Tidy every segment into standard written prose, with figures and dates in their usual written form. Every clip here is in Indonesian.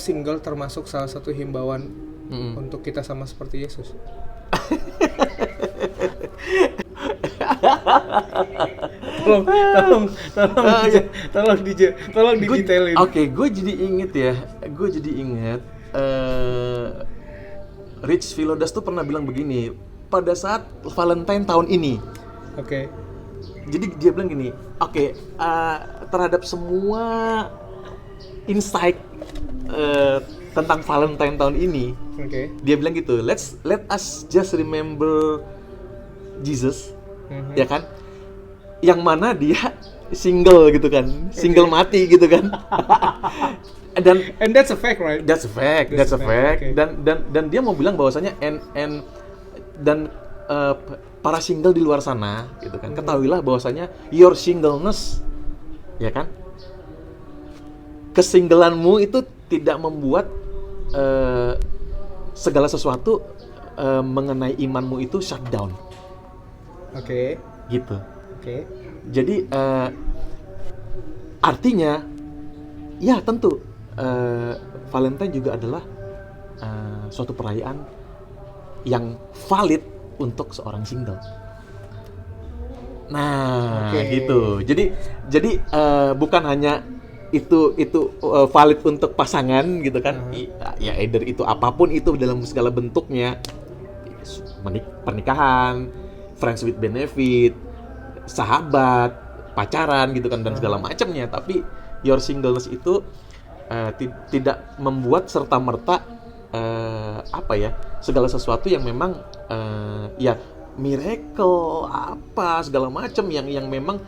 single termasuk salah satu himbauan untuk kita sama seperti Yesus? tolong didetailin. Oke, gue jadi inget Rich Villodas tuh pernah bilang begini pada saat Valentine tahun ini. Oke. Jadi dia bilang gini, terhadap semua insight tentang Valentine tahun ini, dia bilang gitu, let us just remember Jesus, ya kan? Yang mana dia single gitu kan, single mati gitu kan. And that's a fact, right? That's a fact. Okay. Dan dia mau bilang bahwasanya para single di luar sana gitu kan, ketahuilah bahwasanya your singleness, ya kan, kesinggelanmu itu tidak membuat segala sesuatu mengenai imanmu itu shutdown. Oke. Gitu. Oke. Jadi artinya ya tentu Valentine juga adalah suatu perayaan yang valid untuk seorang single. Nah, gitu. Jadi bukan hanya itu valid untuk pasangan gitu kan. Ya either itu apapun itu dalam segala bentuknya. Pernikahan, friends with benefit, sahabat, pacaran gitu kan dan segala macamnya. Tapi your singleness itu tidak membuat serta-merta segala sesuatu yang memang ya miracle apa segala macam yang memang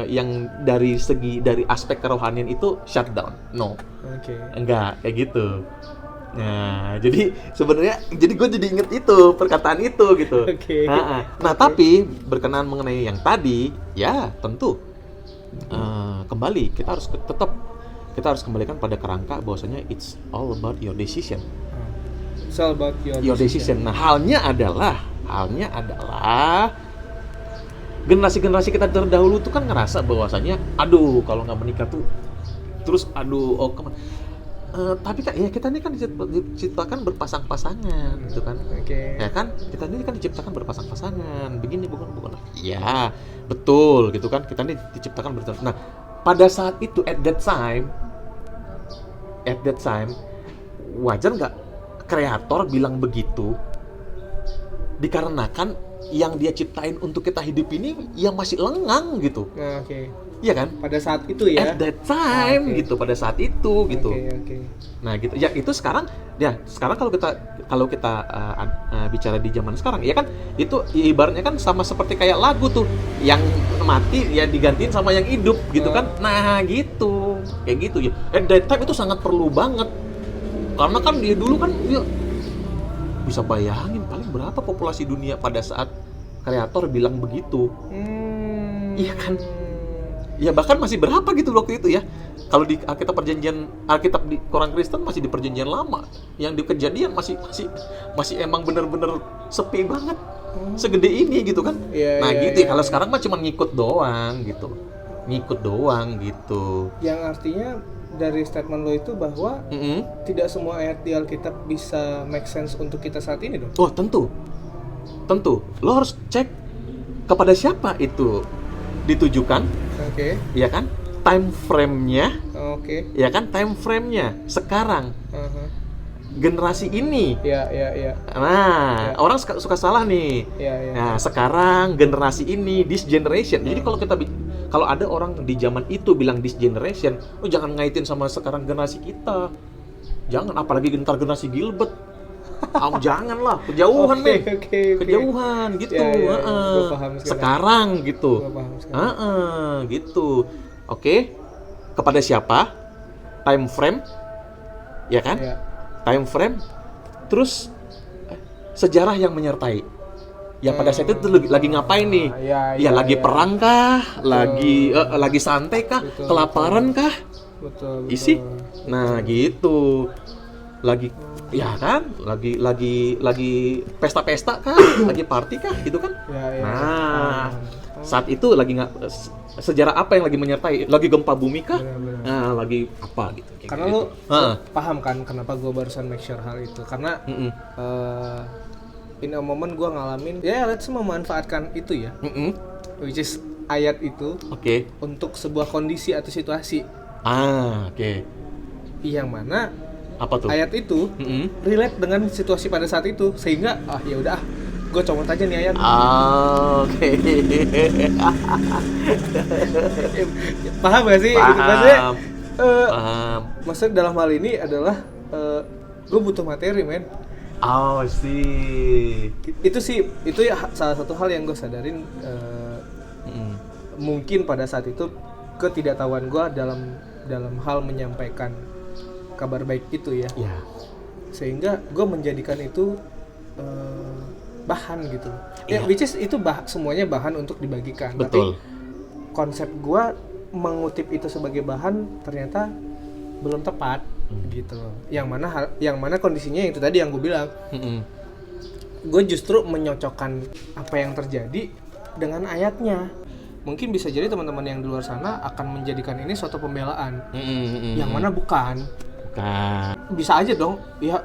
yang dari aspek kerohanian itu shutdown. No. Enggak kayak gitu. Nah, jadi sebenarnya gue jadi inget itu perkataan itu gitu. Nah, tapi berkenaan mengenai yang tadi, ya tentu kembali kita harus kembalikan pada kerangka bahwasanya it's all about your decision. It's all about your decision. Nah, halnya adalah generasi-generasi kita terdahulu tuh kan ngerasa bahwasanya aduh kalau nggak menikah tuh terus tapi kan ya kita ini kan diciptakan berpasang-pasangan gitu kan. Ya kan? Kita ini kan diciptakan berpasang-pasangan. Begini bukan. Ya, betul gitu kan. Kita ini diciptakan berpasang. Nah, pada saat itu at that time wajar nggak kreator bilang begitu? Dikarenakan yang dia ciptain untuk kita hidup ini yang masih lengang gitu. Iya kan? Pada saat itu ya. At that time gitu, pada saat itu gitu. Nah gitu. Ya itu sekarang kalau kita bicara di zaman sekarang, ya kan itu ibaratnya kan sama seperti kayak lagu tuh, yang mati ya digantiin sama yang hidup gitu kan. Nah gitu, kayak gitu ya. At that time itu sangat perlu banget. Karena kan dia dulu kan ya bisa bayangin paling berapa populasi dunia pada saat kreator bilang begitu. Iya kan? Ya bahkan masih berapa gitu waktu itu ya. Kalau di Alkitab di Quran Kristen masih di perjanjian lama. Yang di Kejadian masih emang bener-bener sepi banget. Segede ini gitu kan. Gitu ya. Kalau sekarang mah cuma ngikut doang gitu. Yang artinya dari statement lo itu bahwa tidak semua ayat di Alkitab bisa make sense untuk kita saat ini dong? Oh tentu. Lo harus cek kepada siapa itu ditujukan. Ya kan? Time frame-nya. Ya kan? Time frame-nya sekarang. Generasi ini. Nah, orang suka salah nih. Nah, sekarang generasi ini, this generation. Jadi kalau ada orang di zaman itu bilang this generation, jangan ngaitin sama sekarang generasi kita. Jangan, apalagi ntar generasi Gilbert. Janganlah, kejauhan men. Kejauhan gitu. Sekarang gitu. Gitu. Oke. Kepada siapa? Time frame. Ya kan? Time frame. Terus sejarah yang menyertai. Ya pada saat itu lagi ngapain nih? Lagi perang kah? Lagi santai kah? Kelaparan kah? Betul. Isi. Nah, gitu. Lagi pesta-pesta kah? Lagi party kah? Gitu kan? Nah, Saat itu lagi nggak sejarah apa yang lagi menyertai? Lagi gempa bumi kah? Benar-benar. Nah, lagi apa gitu? Karena gitu. lu paham kan kenapa gue barusan make sure hal itu? Karena in a moment gue ngalamin, ya let's memanfaatkan itu ya, which is ayat itu, untuk sebuah kondisi atau situasi. Yang mana apa tuh? ayat itu relate dengan situasi pada saat itu, sehingga ya udah gue comot aja nih ayat. Paham gak sih? Paham. Maksudnya dalam hal ini adalah gue butuh materi, men. Sih. Itu ya salah satu hal yang gue sadarin. Mungkin pada saat itu ketidaktahuan gue dalam hal menyampaikan kabar baik itu ya. Sehingga gue menjadikan itu bahan gitu. Which is itu semuanya bahan untuk dibagikan. Betul. Tapi konsep gua mengutip itu sebagai bahan ternyata belum tepat gitu loh. Yang mana kondisinya yang itu tadi yang gue bilang. Gue justru menyocokkan apa yang terjadi dengan ayatnya. Mungkin bisa jadi teman-teman yang di luar sana akan menjadikan ini suatu pembelaan. Yang mana bukan. Bisa aja dong. Ya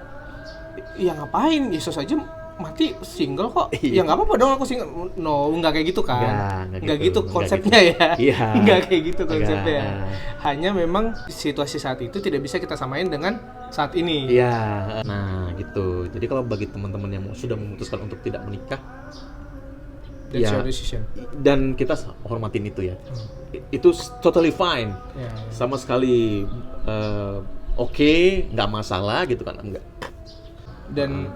ngapain? Yesus aja mati single kok. Ya nggak apa-apa dong aku single. No, nggak kayak gitu kan. Nggak gitu konsepnya ya. Nggak kayak gitu konsepnya. Hanya memang situasi saat itu tidak bisa kita samain dengan saat ini. Nah gitu. Jadi kalau bagi teman-teman yang sudah memutuskan untuk tidak menikah, that's your decision. Dan kita hormatin itu ya. Itu totally fine. Sama sekali nggak masalah gitu kan, enggak. Dan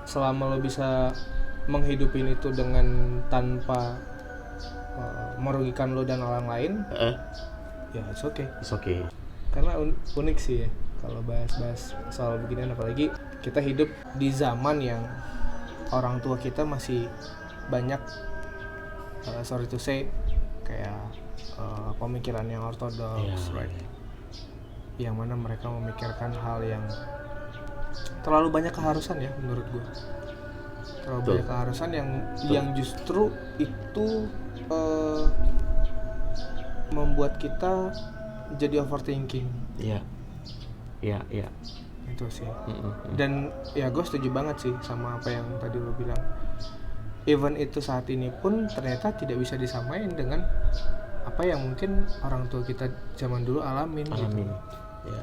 selama lo bisa menghidupin itu dengan tanpa merugikan lo dan orang lain, ya it's okay. Karena unik sih ya kalau bahas soal beginian, apalagi kita hidup di zaman yang orang tua kita masih banyak sorry to say kayak pemikiran yang ortodoks, right? Yang mana mereka memikirkan hal yang terlalu banyak keharusan ya menurut gue. Banyak keharusan yang justru itu membuat kita jadi overthinking. Iya. Itu sih. Dan ya gue setuju banget sih sama apa yang tadi lo bilang. Even itu saat ini pun ternyata tidak bisa disamain dengan apa yang mungkin orang tua kita zaman dulu alamin. Gitu. Ya.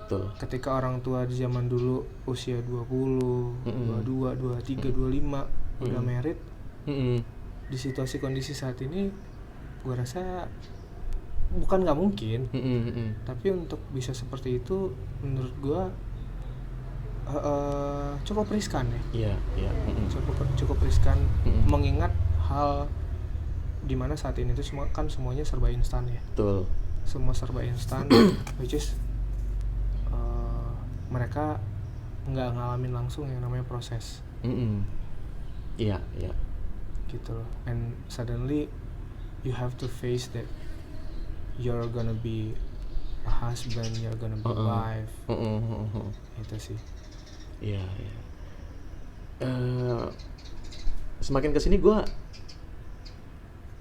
Betul. Ketika orang tua di zaman dulu usia 20, 22, 23, 25 udah married. Di situasi kondisi saat ini gue rasa bukan nggak mungkin, tapi untuk bisa seperti itu menurut gue cukup riskan ya. Cukup riskan mengingat hal dimana saat ini itu semuanya serba instan ya. Betul. Semua serba instan, which is mereka nggak ngalamin langsung yang namanya proses. Iya. Gitu loh. And suddenly you have to face that you're gonna be a husband, you're gonna be wife. Itu sih. Iya. Semakin kesini gue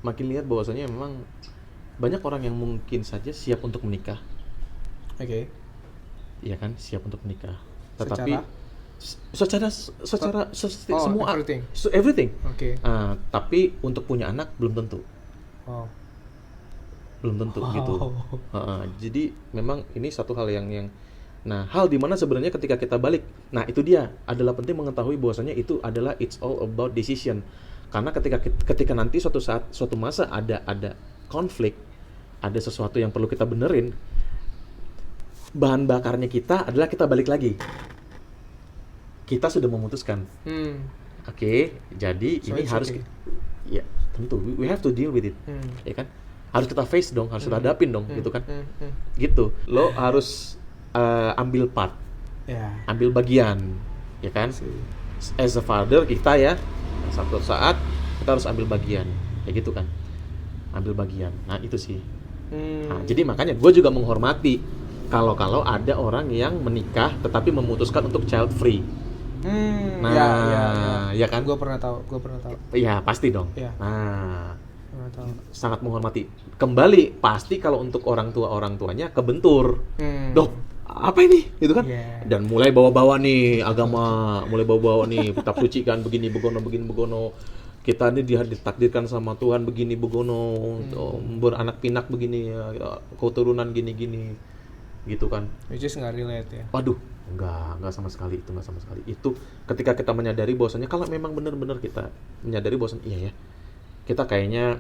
makin lihat bahwasanya memang banyak orang yang mungkin saja siap untuk menikah. Iya kan, siap untuk menikah. Tetapi secara semua everything. Tapi untuk punya anak belum tentu. Gitu. Jadi memang ini satu hal yang nah, hal dimana sebenarnya ketika kita balik, nah itu dia adalah penting mengetahui bahwasanya itu adalah it's all about decision. Karena ketika nanti suatu masa ada konflik, ada sesuatu yang perlu kita benerin, bahan bakarnya kita adalah kita balik lagi. Kita sudah memutuskan. Jadi ini harus ya tentu we have to deal with it. Ya kan? Harus kita face dong, harus kita hadapin dong, gitu kan? Gitu. Lo harus ambil part. Ambil bagian, ya kan? As a father kita ya, satu saat kita harus ambil bagian. Ya gitu kan? Ambil bagian. Nah, itu sih. Nah, jadi makanya gue juga menghormati kalau ada orang yang menikah tetapi memutuskan untuk child free. Ya kan? Gue pernah tahu. Iya, pasti dong. Ya. Nah, sangat menghormati. Kembali pasti kalau untuk orang tuanya kebentur. Dok, apa ini? Gitu kan? Yeah. Dan mulai bawa-bawa nih agama, mulai bawa-bawa nih kitab suci kan, begini begono. Kita ini ditakdirkan sama Tuhan begini begono, beranak pinak begini, keturunan gini-gini, gitu kan? Which is nggak relate ya? Waduh, nggak sama sekali itu, nggak sama sekali. Itu ketika kita menyadari bahwasanya kalau memang benar-benar kita menyadari bahwasanya iya ya, kita kayaknya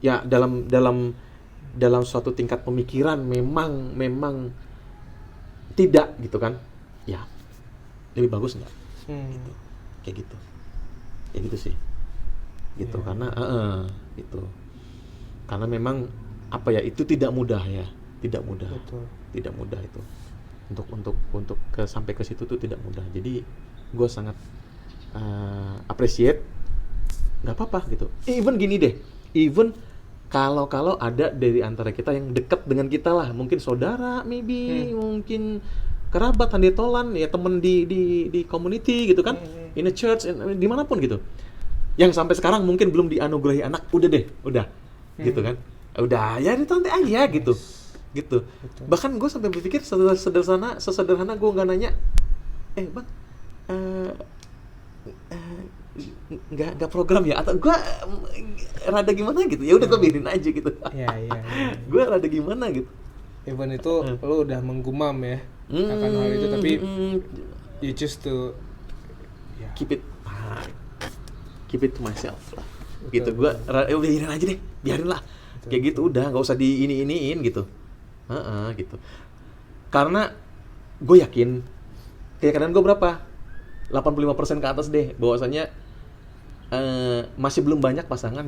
ya dalam suatu tingkat pemikiran memang tidak gitu kan? Ya lebih bagus nggak? Gitu. Kayak gitu sih. Gitu karena gitu. Karena memang apa ya, itu tidak mudah ya, tidak mudah. Betul. Tidak mudah itu. Untuk sampai ke situ tuh tidak mudah. Jadi gue sangat appreciate, nggak apa-apa gitu. Even gini deh, even kalau ada dari antara kita yang dekat dengan kita lah, mungkin saudara, maybe mungkin kerabat, handetolan, ya temen di community gitu kan, in a church, dimanapun gitu, yang sampai sekarang mungkin belum dianugerahi anak, udah gitu kan, udah ya ditonton aja gitu. Betul. Bahkan gue sampai berpikir sesederhana gue nggak nanya, bang, nggak program ya, atau gue rada gimana gitu, ya udah gue biarin aja gitu. Iya. Gue rada gimana gitu. Even itu lo udah menggumam ya akan hal itu, tapi you choose to keep it to myself lah. Gitu, gue biarin aja deh, biarin lah. Kayak gitu udah, nggak usah iniin gitu. Gitu. Karena gue yakin keyakinan gue berapa? 85% ke atas deh, bahwasanya masih belum banyak pasangan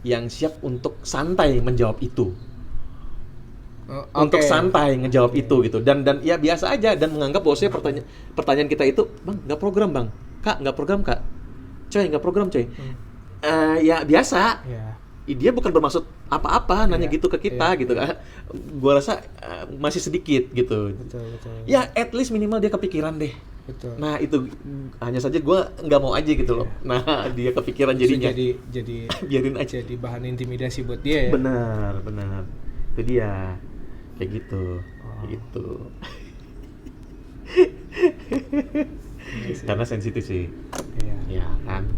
yang siap untuk santai menjawab itu. Untuk santai ngejawab itu gitu, dan ya biasa aja, dan menganggap bahwasanya pertanyaan kita itu, bang nggak program bang, kak nggak program kak, coy nggak program coy, ya biasa. Dia bukan bermaksud apa-apa nanya gitu ke kita gitu kan. Gua rasa masih sedikit gitu. Betul. Ya at least minimal dia kepikiran deh. Betul. Nah itu hanya saja gua nggak mau aja gitu loh. Nah dia kepikiran jadinya. Jadi biarin aja. Jadi bahan intimidasi buat dia ya. Benar. Itu dia. Kayak gitu. Gitu. Karena sensitif sih. Iya kan.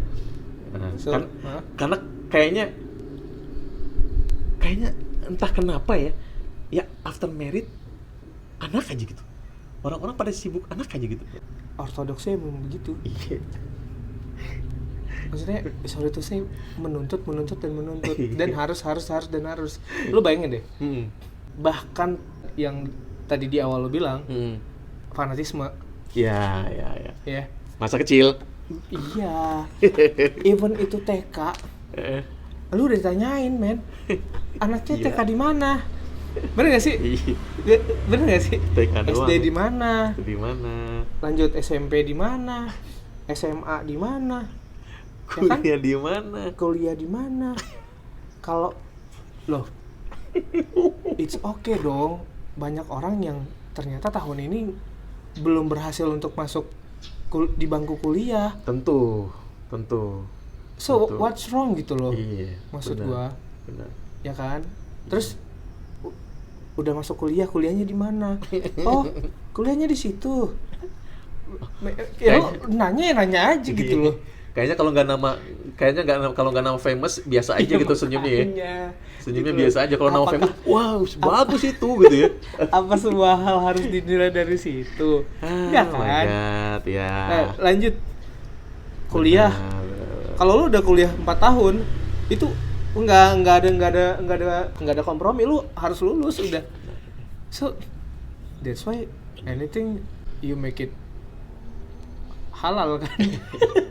Karena kayaknya entah kenapa ya after married anak aja gitu. Orang-orang pada sibuk anak aja gitu. Ortodoksnya memang begitu. Iya. Maksudnya sorry tuh saya menuntut dan harus. Lu bayangin deh. Bahkan yang tadi di awal lu bilang fanatisme. Ya. Ya. Masa kecil. Iya. Even itu TK. Lu udah ditanyain, men. Anaknya TK di mana? Bener gak sih? Bener gak sih? TK doang. SD di mana? Di mana? Lanjut SMP di mana? SMA di mana? Kuliah di mana? Kuliah di mana? Kalau loh, it's okay dong. Banyak orang yang ternyata tahun ini belum berhasil untuk masuk di bangku kuliah. Tentu. So what's wrong gitu loh? Iya, maksud benar, gua. Benar. Ya kan? Terus udah masuk kuliahnya di mana? Oh, kuliahnya di situ. Ya lo nanya aja gitu loh. Kayaknya kalau nggak nama famous biasa aja gitu senyumnya ya. Senyumnya gitu biasa aja. Kalau nama famous, wow bagus itu gitu ya. Apa semua hal harus dinilai dari situ? Ya kan? Oh my God, ya. Nah, lanjut kuliah. Kalau lu udah kuliah 4 tahun, itu nggak ada kompromi, lu harus lulus udah. So that's why anything you make it halal kan.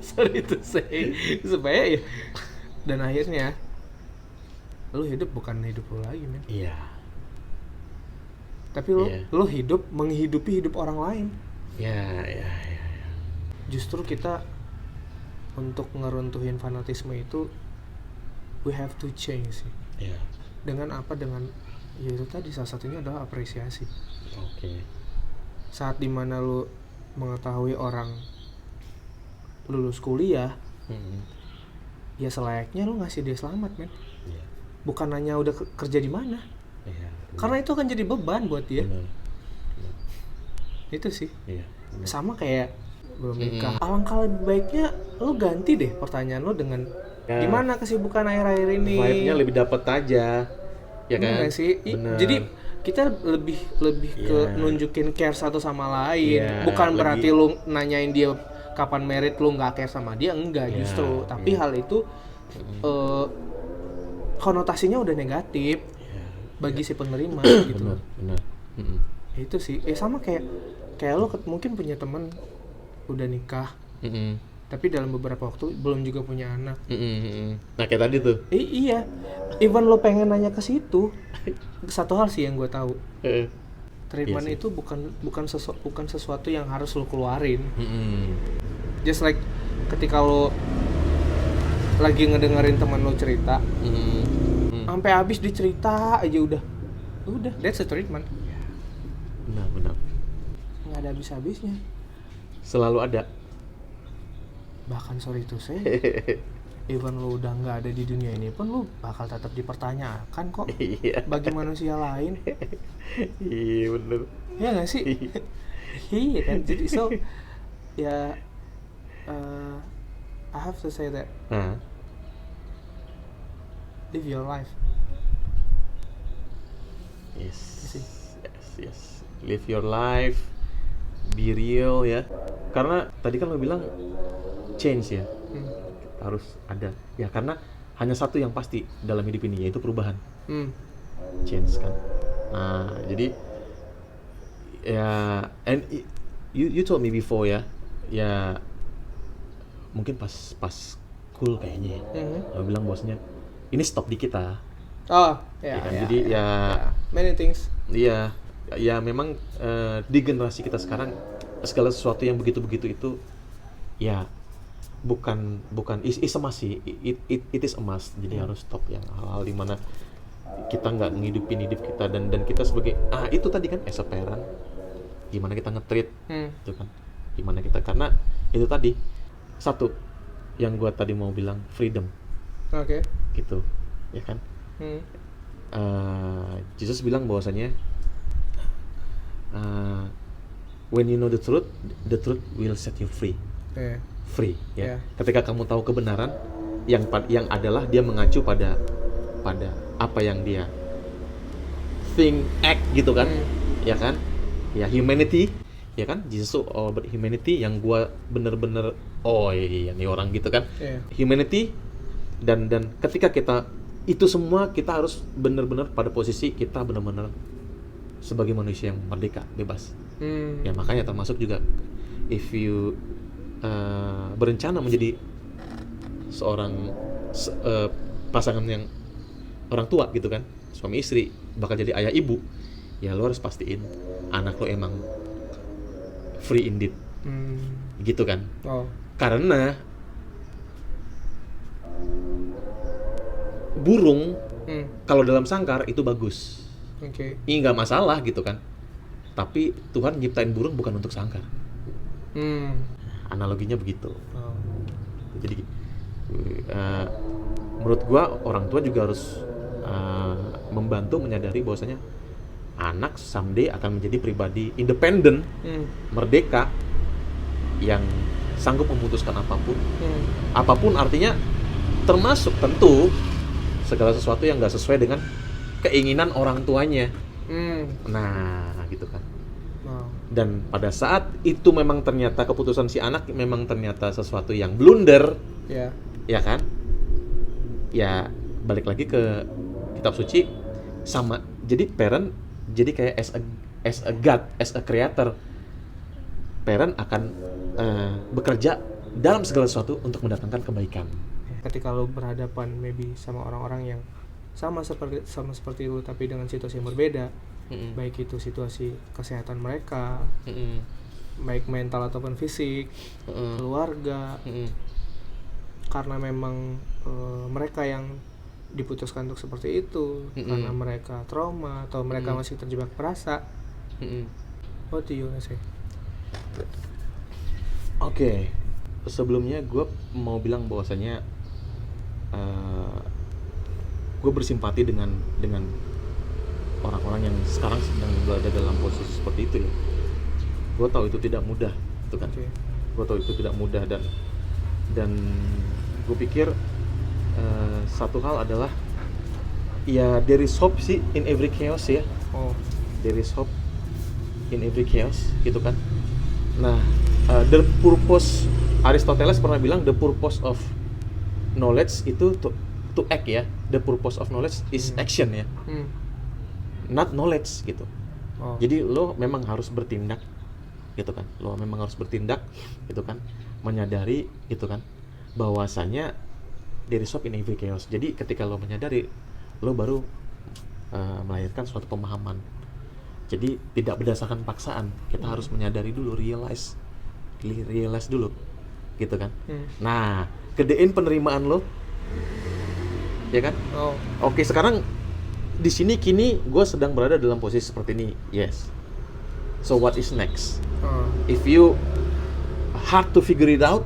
Sorry to say, supaya ya, dan akhirnya lu hidup bukan hidup lu lagi, men. Iya. Tapi lu hidup menghidupi hidup orang lain. Ya. Justru kita untuk ngeruntuhin fanatisme itu, we have to change sih. Iya. Dengan apa? Dengan ya itu tadi, salah satunya adalah apresiasi. Oke. Saat dimana lu mengetahui orang lulus kuliah, ya selayaknya lo ngasih dia selamat, men. Iya. Bukan nanya udah kerja di mana. Iya. Karena itu akan jadi beban buat dia. Benar. Itu sih. Iya. Benar. Sama kayak belum nikah. Alangkah lebih baiknya lo ganti deh pertanyaan lo dengan gimana kesibukan akhir-akhir ini. Vibe-nya lebih dapet aja. Ya kan? Bener sih. Bener. Jadi kita lebih ke nunjukin care satu sama lain. Bukan berarti lu nanyain dia kapan married lu nggak care sama dia, enggak justru. Tapi hal itu konotasinya udah negatif bagi si penerima gitu. Benar. Itu sih. Sama kayak lo mungkin punya teman udah nikah. Tapi dalam beberapa waktu belum juga punya anak. Nah kayak tadi tuh. Iya. Even lo pengen nanya ke situ, satu hal sih yang gue tahu. Treatment itu bukan sesuatu yang harus lo keluarin. Just like ketika lo lagi ngedengerin teman lo cerita, sampai habis dicerita aja udah, that's a treatment. Benar. Nggak ada habis-habisnya. Selalu ada. Bahkan sorry to say, even lo udah nggak ada di dunia ini pun lo bakal tetap dipertanyakan kok bagi manusia lain. Iya bener. Iya nggak sih? Iya kan. Jadi so ya I have to say that live your life. Yes. Live your life, be real ya. Karena tadi kan lo bilang change ya, harus ada ya, karena hanya satu yang pasti dalam hidup ini, yaitu perubahan. Change kan. Nah jadi ya, and you told me before ya mungkin pas cool kayaknya lo bilang bosnya ini stop di kita. Jadi many things. Ya memang di generasi kita sekarang segala sesuatu yang begitu itu ya bukan is a must sih, it is a must. Jadi harus stop yang hal-hal dimana kita nggak ngidupin hidup kita dan kita sebagai itu tadi kan as a parent gimana kita nge-treat itu kan, gimana kita, karena itu tadi satu yang gua tadi mau bilang, freedom. Gitu ya kan. Jesus bilang bahwasanya when you know the truth will set you free. Free ya. Ketika kamu tahu kebenaran yang adalah dia mengacu pada apa yang dia think, act gitu kan. Ya kan? Ya humanity, ya kan? Jesus all about humanity yang gua bener-bener iya nih orang gitu kan. Humanity dan ketika kita itu semua kita harus bener-bener pada posisi kita bener-bener sebagai manusia yang merdeka, bebas. Ya makanya termasuk juga if you berencana menjadi seorang pasangan yang orang tua gitu kan, suami istri, bakal jadi ayah ibu, ya lo harus pastiin anak lo emang free indeed. Gitu kan. Karena burung kalau dalam sangkar itu bagus. Ini nggak masalah gitu kan. Tapi Tuhan nyiptain burung bukan untuk sangkar. Analoginya begitu. Jadi menurut gua orang tua juga harus membantu menyadari bahwasanya anak someday akan menjadi pribadi independen, merdeka, yang sanggup memutuskan apapun. Apapun artinya termasuk tentu segala sesuatu yang nggak sesuai dengan keinginan orang tuanya. Nah gitu kan. Dan pada saat itu memang ternyata keputusan si anak memang ternyata sesuatu yang blunder, ya kan? Ya balik lagi ke kitab suci sama. Jadi parent jadi kayak as a God, as a creator. Parent akan bekerja dalam segala sesuatu untuk mendatangkan kebaikan. Ketika lo berhadapan maybe sama orang-orang yang sama seperti lu tapi dengan situasi yang berbeda, baik itu situasi kesehatan mereka, baik mental ataupun fisik, keluarga, karena memang mereka yang diputuskan untuk seperti itu, karena mereka trauma atau mereka masih terjebak perasa. What do you say? Oke. Sebelumnya gue mau bilang bahwasanya gue bersimpati dengan orang-orang yang sekarang sedang berada dalam posisi seperti itu ya. Gue tahu itu tidak mudah, itu kan. Gue tahu itu tidak mudah dan gue pikir satu hal adalah ya there is hope sih in every chaos ya. There is hope in every chaos gitu kan. Nah, the purpose, Aristoteles pernah bilang the purpose of knowledge itu to act ya. The purpose of knowledge is action ya. Not knowledge gitu. Jadi lo memang harus bertindak gitu kan. Lo memang harus bertindak gitu kan, menyadari gitu kan bahwasanya there is hope in every chaos. Jadi ketika lo menyadari, lo baru melahirkan suatu pemahaman. Jadi tidak berdasarkan paksaan, kita harus menyadari dulu, realize dulu gitu kan. Nah, gedein penerimaan lo ya kan. Oke, sekarang di sini kini gue sedang berada dalam posisi seperti ini. Yes. So what is next? If you hard to figure it out,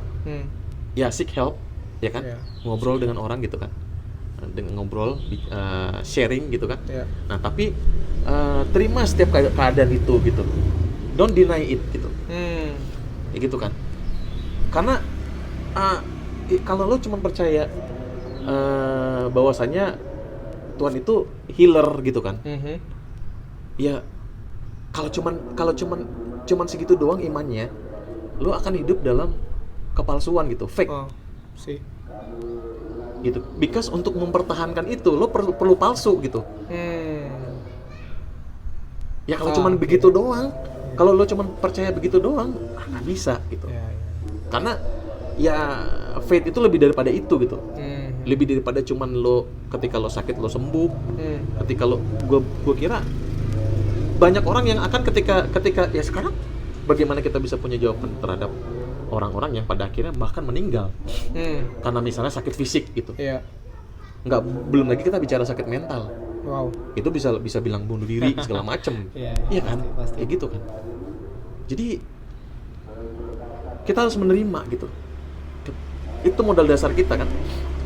ya seek help, ya kan? Ngobrol dengan orang gitu kan, dengan ngobrol, sharing gitu kan. Nah tapi terima setiap keadaan itu gitu. Don't deny it gitu. Ya gitu kan. Karena kalau lo cuma percaya bahwasanya Tuhan itu healer gitu kan. Ya kalau cuman segitu doang imannya, lo akan hidup dalam kepalsuan gitu, fake. Gitu. Because untuk mempertahankan itu lo perlu palsu gitu. Ya kalau cuman begitu doang, kalau lo cuman percaya begitu doang, nggak bisa gitu. Karena ya faith itu lebih daripada itu gitu. Lebih daripada cuman lo ketika lo sakit lo sembuh. Ketika lo gue kira banyak orang yang akan ketika ya sekarang bagaimana kita bisa punya jawaban terhadap orang-orang yang pada akhirnya bahkan meninggal karena misalnya sakit fisik gitu. Nggak, belum lagi kita bicara sakit mental. Itu bisa bilang bunuh diri segala macem. Iya kan? Pasti. Ya gitu kan. Jadi kita harus menerima gitu. Itu modal dasar kita kan.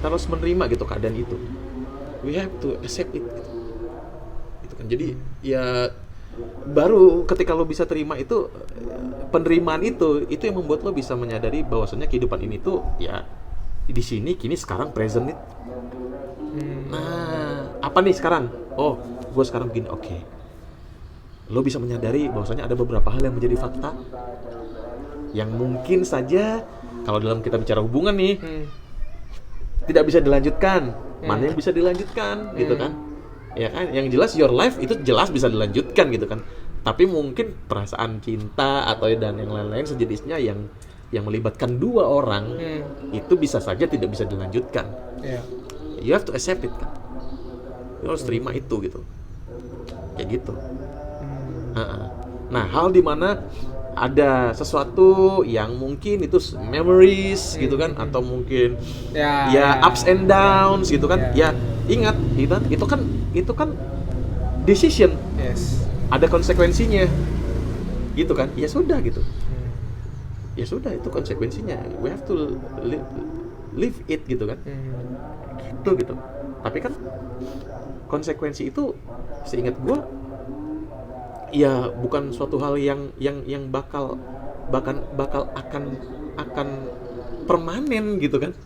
Kita harus menerima gitu keadaan itu. We have to accept it gitu. Itu kan. Jadi ya baru ketika lo bisa terima itu, penerimaan itu yang membuat lo bisa menyadari bahwasanya kehidupan ini tuh ya di sini kini sekarang present it. Nah, apa nih sekarang? Oh, gue sekarang begini. Oke. Lo bisa menyadari bahwasanya ada beberapa hal yang menjadi fakta yang mungkin saja kalau dalam kita bicara hubungan nih tidak bisa dilanjutkan. Mana yang bisa dilanjutkan gitu kan? Ya kan, yang jelas your life itu jelas bisa dilanjutkan gitu kan. Tapi mungkin perasaan cinta atau dan yang lain-lain sejenisnya yang melibatkan dua orang itu bisa saja tidak bisa dilanjutkan. You have to accept it kan. You harus terima itu gitu. Kayak gitu. Nah, hal dimana ada sesuatu yang mungkin itu memories gitu kan, atau mungkin ups and downs gitu kan. Ya ingat itu kan decision. Ada konsekuensinya gitu kan. Ya sudah gitu. Ya sudah, itu konsekuensinya. We have to live it gitu kan. Gitu. Tapi kan konsekuensi itu seingat gue ya bukan suatu hal yang bakal akan permanen gitu kan.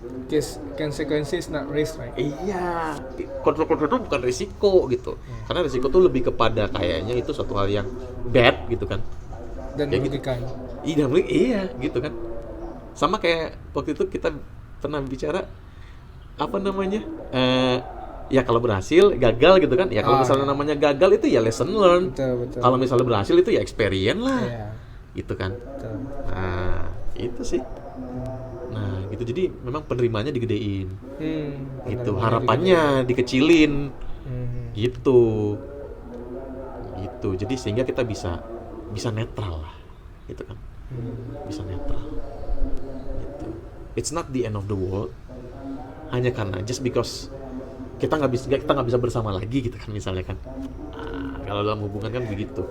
Consequences is not risk, right? Iya, kontrol itu bukan risiko gitu. Karena risiko tuh lebih kepada kayaknya itu suatu hal yang bad gitu kan. Dan merugikan. Iya, gitu kan. Sama kayak waktu itu kita pernah bicara apa namanya? Ya kalau berhasil, gagal gitu kan. Ya kalau misalnya namanya gagal itu ya lesson learned. Betul. Kalau misalnya berhasil itu ya experience lah. Gitu kan. Betul. Nah, itu sih. Nah, gitu. Jadi memang penerimaannya digedein. Gitu. Harapannya dikecilin. Gitu. Jadi sehingga kita bisa netral lah. Gitu kan. Bisa netral. Gitu. It's not the end of the world. Hanya karena just because kita nggak bisa bersama lagi gitu kan misalnya kan. Kalau dalam hubungan kan begitu.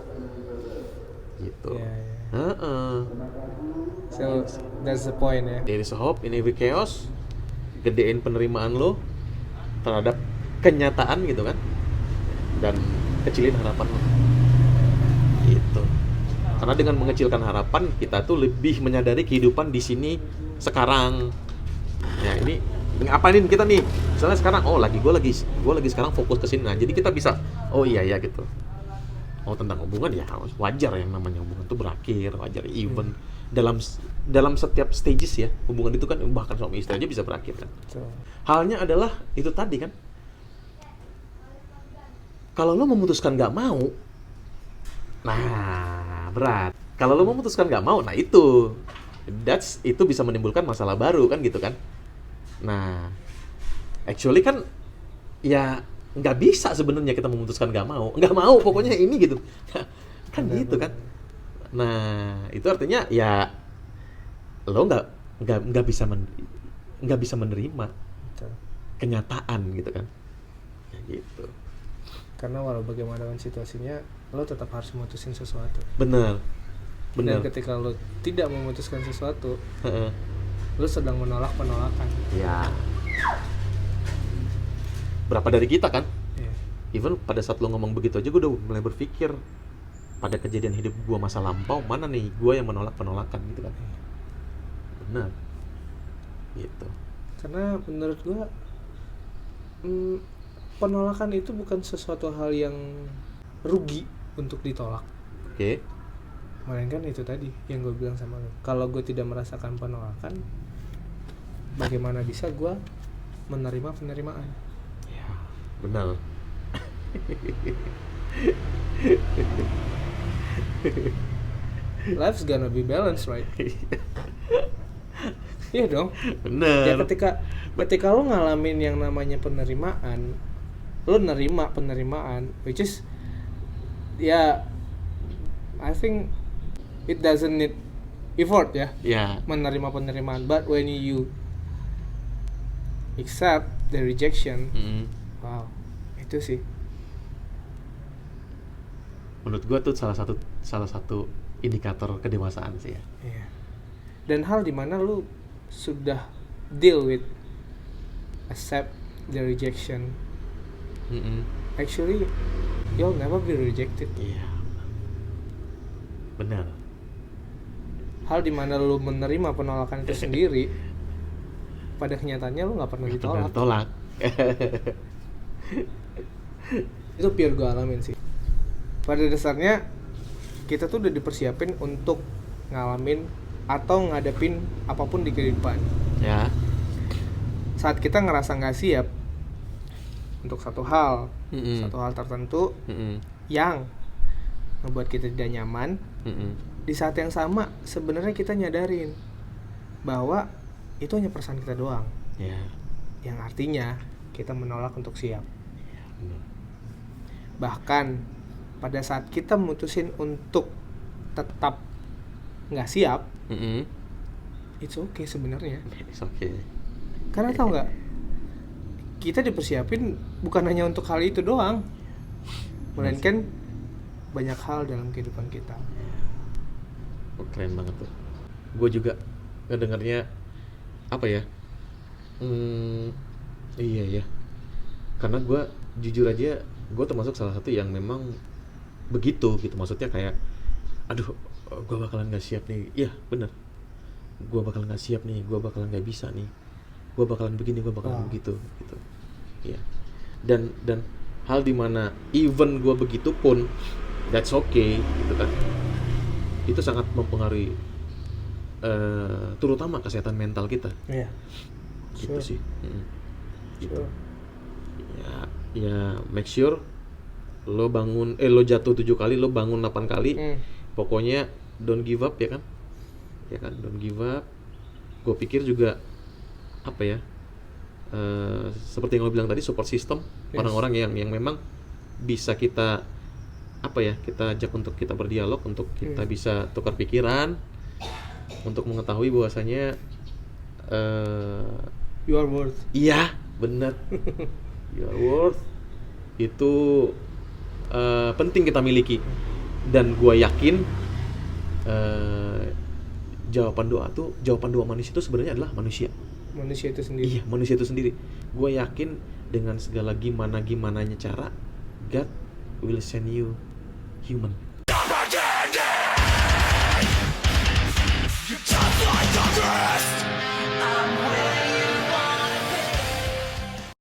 Gitu. So that's the point ya. There is a hope in every chaos. Gedein penerimaan lo, terhadap kenyataan gitu kan, dan kecilin harapan lo gitu. Karena dengan mengecilkan harapan, kita tuh lebih menyadari kehidupan di sini sekarang. Ya ini ngapain kita nih? Misalnya sekarang, gue lagi sekarang fokus ke sini. Nah, jadi kita bisa, oh iya ya gitu. Oh, tentang hubungan ya wajar yang namanya hubungan itu berakhir, wajar even dalam setiap stages ya. Hubungan itu kan bahkan suami istri aja bisa berakhir kan. Halnya adalah itu tadi kan. Kalau lo memutuskan nggak mau, nah berat. Kalau lo memutuskan nggak mau, nah itu bisa menimbulkan masalah baru kan gitu kan. Nah, actually kan ya nggak bisa sebenarnya kita memutuskan nggak mau pokoknya ini gitu kan gitu kan. Nah itu artinya ya lo nggak bisa menerima kenyataan gitu kan, gitu. Karena walau bagaimanapun situasinya, lo tetap harus memutusin sesuatu. Benar. Dan ketika lo tidak memutuskan sesuatu, lo sedang menolak penolakan. Ya. Berapa dari kita kan? Yeah. Even pada saat lo ngomong begitu aja, gue udah mulai berpikir pada kejadian hidup gue masa lampau, mana nih gue yang menolak penolakan gitu kan? Benar. Gitu. Karena menurut gue penolakan itu bukan sesuatu hal yang rugi untuk ditolak. Oke. Melainkan itu tadi yang gue bilang sama lo. Kalau gue tidak merasakan penolakan, bagaimana bisa gue menerima penerimaan? Ya, benar. Life's gonna be balanced, right? Iya dong. Benar. Ya ketika lo ngalamin yang namanya penerimaan, lo nerima penerimaan, which is ya I think it doesn't need effort ya. Ya. Menerima penerimaan, but when you accept the rejection, wow, itu sih menurut gua tuh salah satu indikator kedewasaan sih ya. Iya. Dan hal dimana lu sudah deal with accept the rejection, actually you'll never be rejected. Iya. Benar. Hal dimana lu menerima penolakan itu sendiri, pada kenyataannya lu nggak pernah ditolak. Itu pure gue alamin sih. Pada dasarnya kita tuh udah dipersiapin untuk ngalamin atau ngadepin apapun di kehidupan. Ya. Saat kita ngerasa nggak siap untuk satu hal tertentu yang membuat kita tidak nyaman, di saat yang sama sebenarnya kita nyadarin bahwa itu hanya perasaan kita doang. Ya. Yang artinya kita menolak untuk siap. Benar. Bahkan pada saat kita mutusin untuk tetap nggak siap, it's okay sebenarnya. It's okay. Karena tau nggak, kita dipersiapin bukan hanya untuk hal itu doang, melainkan banyak hal dalam kehidupan kita. Oh, keren banget tuh. Gue juga ngedengarnya apa ya? Iya ya. Karena gue jujur aja, gue termasuk salah satu yang memang begitu gitu. Maksudnya kayak, aduh, gue bakalan nggak siap nih. Iya bener. Gue bakalan nggak siap nih. Gue bakalan nggak bisa nih. Gue bakalan begini. Gue bakalan begitu. Gitu. Iya. Dan hal dimana even gue begitu pun, that's okay gitu kan. Itu sangat mempengaruhi terutama kesehatan mental kita. Iya. Gitu sih. Gitu. Sure. Ya make sure lo jatuh 7 kali, lo bangun 8 kali. Pokoknya don't give up ya kan? Ya kan, don't give up. Gue pikir juga apa ya? Seperti yang lo bilang tadi, support system, orang-orang yang memang bisa kita kita ajak untuk kita berdialog, untuk kita bisa tukar pikiran, untuk mengetahui bahwasanya You are worth. Iya, benar. You are worth. Itu penting kita miliki. Dan gue yakin jawaban doa manusia itu sebenarnya adalah manusia. Manusia itu sendiri. Iya, manusia itu sendiri. Gue yakin dengan segala gimananya cara, God will send you human.